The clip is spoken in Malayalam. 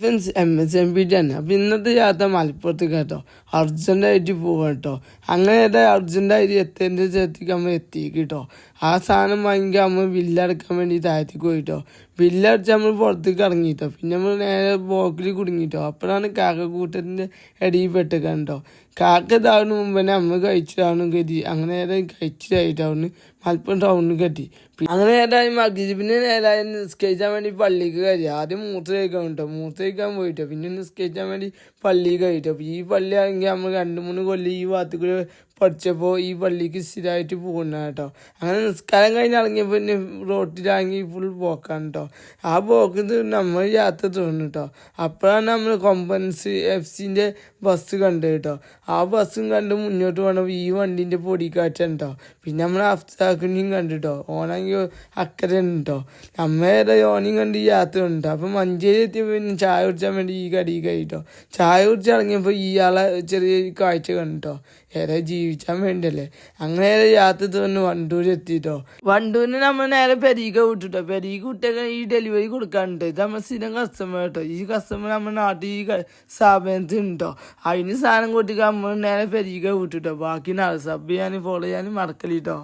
ഫ്രണ്ട്സ് MSMPT തന്നെ. അപ്പം ഇന്നത്തെ യാത്ര മലപ്പുറത്തേക്ക് കേട്ടോ. അർജൻറ്റായിട്ട് പോവാം കേട്ടോ. അങ്ങനെ അർജൻറ്റായിട്ട് എത്തേണ്ട സ്ഥലത്തേക്ക് നമ്മൾ എത്തിക്ക് കേട്ടോ. ആ സാധനം വാങ്ങിക്കാൻ നമ്മൾ ബില്ലടക്കാൻ വേണ്ടി താഴത്തേക്ക് പോയിട്ടോ. ബില്ലടിച്ച് നമ്മൾ പുറത്തേക്ക് ഇറങ്ങിയിട്ടോ. പിന്നെ നമ്മൾ നേരെ ബ്ലോക്കിൽ കുടുങ്ങിയിട്ടോ. അപ്പോഴാണ് കാക്കക്കൂട്ടത്തിൻ്റെ ഇടയിൽ പെട്ടേക്കണ്ടോ. കാക്ക ഇതാവുന്ന മുമ്പ് തന്നെ നമ്മൾ കഴിച്ചതാവണം കരുതി. അങ്ങനെ നേരെ കഴിച്ചതായിട്ടാവുന്നു മലപ്പുറം ടൗണിൽ കെട്ടി. അങ്ങനെ നേരമായി മഗ്ഗിച്ച് പിന്നെ നേരായി നിസ്കരിച്ചാൻ വേണ്ടി പള്ളിക്ക് കയറി. ആദ്യം മൂത്ര കഴിക്കാൻ കേട്ടോ. മൂത്ര കഴിക്കാൻ പോയിട്ടോ. പിന്നെ നിസ്കരിച്ചാൻ വേണ്ടി പള്ളിക്ക് കഴിട്ടോ. അപ്പോൾ ഈ പള്ളി ആണെങ്കിൽ നമ്മൾ 2-3 കൊല്ലം ഈ ഭാഗത്ത് കൂടെ പഠിച്ചപ്പോൾ ഈ പള്ളിക്ക് സ്ഥിരമായിട്ട് പോകുന്ന കേട്ടോ. അങ്ങനെ നിസ്കാരം കഴിഞ്ഞ് ഇറങ്ങിയപ്പോൾ പിന്നെ റോട്ടിലാണെങ്കിൽ ഫുൾ പോക്കാണ് കേട്ടോ. ആ പോക്ക് നമ്മൾ യാത്ര തുടങ്ങും കേട്ടോ. അപ്പോഴാണ് നമ്മൾ കോമ്പൻസ് FC ബസ് കണ്ടത് കേട്ടോ. ആ ബസ്സും കണ്ട് മുന്നോട്ട് പോകണം. ഈ വണ്ടീൻ്റെ പൊടിക്കാറ്റാണ് കേട്ടോ. പിന്നെ നമ്മൾ അഫ്സാഖിനെയും കണ്ടു കേട്ടോ. ഓണെങ്കിൽ അക്കരെ ഉണ്ട് കേട്ടോ. നമ്മേറെ ഓനെയും കണ്ട് ഈ യാത്ര ഉണ്ട്. അപ്പം മഞ്ചേരി എത്തിയപ്പോൾ പിന്നെ ചായ കുടിച്ചാൻ വേണ്ടി ഈ കടി കഴിട്ടോ. ചായ കുടിച്ച് ഇറങ്ങിയപ്പോൾ ഇയാളെ ചെറിയ കാഴ്ച കണ്ടോ. ഏറെ ജീവിച്ചാൻ വേണ്ടിയല്ലേ. അങ്ങനെ യാത്ര തോന്നുന്നു വണ്ടൂർ എത്തിട്ടോ. വണ്ടൂരിന് നമ്മൾ നേരെ പെരീക്ക വിട്ടിട്ടോ. പെരീക്ക് വിട്ടൊക്കെ ഈ ഡെലിവറി കൊടുക്കാനുണ്ട്. ഇത് നമ്മൾ സ്ഥിരം കസ്റ്റമർ കേട്ടോ. ഈ കസ്റ്റമർ നമ്മുടെ നാട്ടിൽ ഈ സ്ഥാപനത്തിൽ ഉണ്ടോ. അതിന് സാധനം കൊട്ടിക്കാൻ നമ്മൾ നേരെ പെരീക്ക വിട്ടിട്ടോ. ബാക്കി സബ് ചെയ്യാനും ഫോളോ ചെയ്യാനും മറക്കലിട്ടോ.